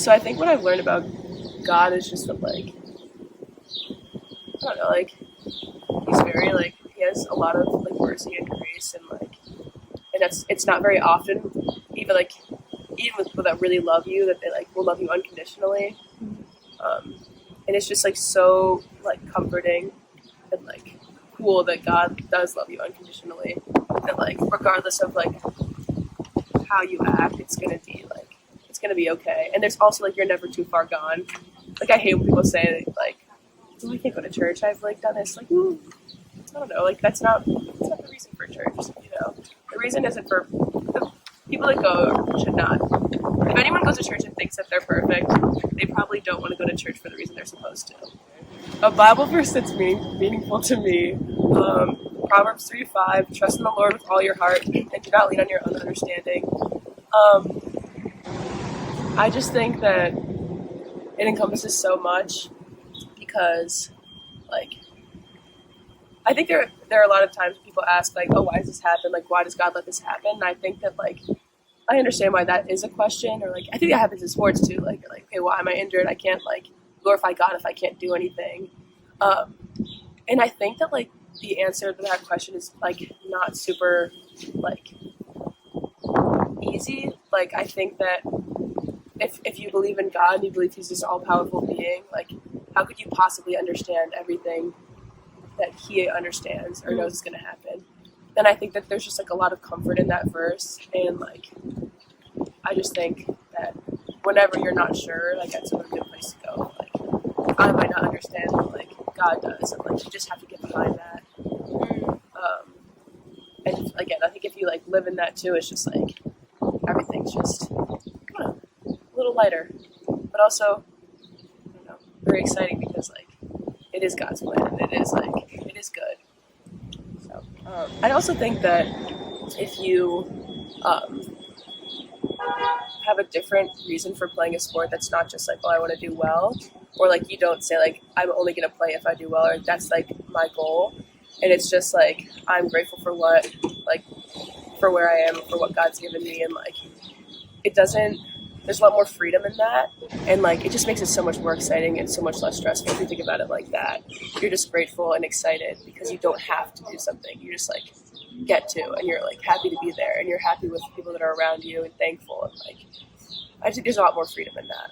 So I think what I've learned about God is just that, like, I don't know, like, he's very, like, he has a lot of, like, mercy and grace, and, like, and it's not very often, even, like, even with people that really love you, that they, like, will love you unconditionally. And it's just, like, so, like, comforting and, like, cool that God does love you unconditionally. And, like, regardless of, like, how you act, it's gonna be okay. And there's also, like, you're never too far gone. Like, I hate when people say, like, oh, I can't go to church. I've, like, done this. Like, I don't know. Like, that's not the reason for church, you know? The reason isn't for the people that go should not. If anyone goes to church and thinks that they're perfect, they probably don't want to go to church for the reason they're supposed to. A Bible verse that's meaningful to me, Proverbs 3:5, trust in the Lord with all your heart and do not lean on your own understanding. I just think that it encompasses so much because, like, I think there are a lot of times people ask, like, oh, why does this happen? Like, why does God let this happen? And I think that, like, I understand why that is a question, or, like, I think that happens in sports too. Like, okay, why am I injured? I can't, like, glorify God if I can't do anything. And I think that, like, the answer to that question is, like, not super, like, easy. Like, I think that if you believe in God and you believe he's this all-powerful being, like, how could you possibly understand everything that he understands or knows is going to happen? Then I think that there's just, like, a lot of comfort in that verse. And, like, I just think that whenever you're not sure, like, that's a really good place to go. Like, I might not understand, but, like, God does. And, like, you just have to get behind that. And, again, I think if you, like, live in that too, it's just, like, everything's just, I don't know, a little lighter. But also, I don't know, very exciting because, like, it is God's plan. And it is, like, it is good. So, I also think that if you have a different reason for playing a sport that's not just like, oh, I want to do well, or like you don't say like, I'm only going to play if I do well, or that's like my goal, and it's just like, I'm grateful for for where I am, for what God's given me, and like, there's a lot more freedom in that, and like, it just makes it so much more exciting and so much less stressful if you think about it like that. You're just grateful and excited because you don't have to do something. You just like get to, and you're like happy to be there, and you're happy with the people that are around you and thankful, and like, I think there's a lot more freedom in that.